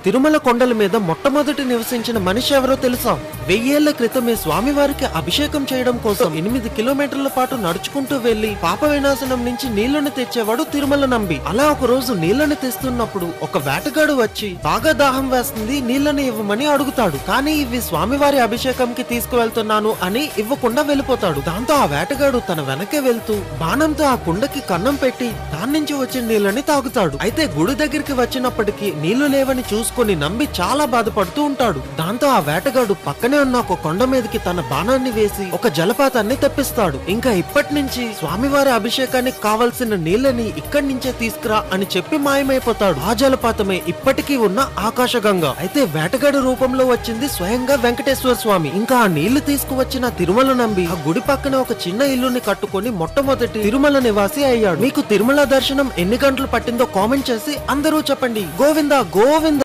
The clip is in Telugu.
తిరుమల కొండల మీద మొట్టమొదటి నివసించిన మనిషి ఎవరో తెలుసా? 1000 ఏళ్ల క్రితమే స్వామివారికి అభిషేకం చేయడం కోసం 8 కిలోమీటర్ల పాటు నడుచుకుంటూ వెళ్లి పాప వినాశనం నుంచి నీళ్లను తెచ్చేవాడు తిరుమల నంబి. అలా ఒక రోజు నీళ్లను తెస్తున్నప్పుడు ఒక వేటగాడు వచ్చి బాగా దాహం వేస్తుంది, నీళ్లను ఇవ్వమని అడుగుతాడు. కానీ ఇవి స్వామివారి అభిషేకంకి తీసుకువెళ్తున్నాను అని ఇవ్వకుండా వెళ్ళిపోతాడు. దాంతో ఆ వేటగాడు తన వెనకే వెళ్తూ బాణంతో ఆ కుండకి కన్నం పెట్టి దాని నుంచి వచ్చిన నీళ్లని తాగుతాడు. అయితే గుడి దగ్గరికి వచ్చినప్పటికీ నీళ్లు లేవని చూసుకొని నంబి చాలా బాధపడుతూ ఉంటాడు. దాంతో ఆ వేటగాడు పక్కనే ఉన్న ఒక కొండ మీదకి తన బాణాన్ని వేసి ఒక జలపాతాన్ని తెప్పిస్తాడు. ఇంకా ఇప్పటి నుంచి స్వామివారి అభిషేకానికి కావలసిన నీళ్లని ఇక్కడి నుంచే తీసుకురా అని చెప్పి మాయమైపోతాడు. ఆ జలపాతమే ఇప్పటికీ ఉన్న ఆకాశగంగ. అయితే వేటగాడి రూపంలో వచ్చింది స్వయంగా వెంకటేశ్వర స్వామి. ఇంకా ఆ నీళ్లు తీసుకువచ్చిన తిరుమల నంబి ఆ గుడి పక్కన ఒక చిన్న ఇల్లుని కట్టుకొని మొట్టమొదటి తిరుమల నివాసి అయ్యాడు. మీకు తిరుమల దర్శనం ఎన్ని గంటలు పట్టిందో కామెంట్ చేసి అందరూ చెప్పండి. గోవిందా గోవింద.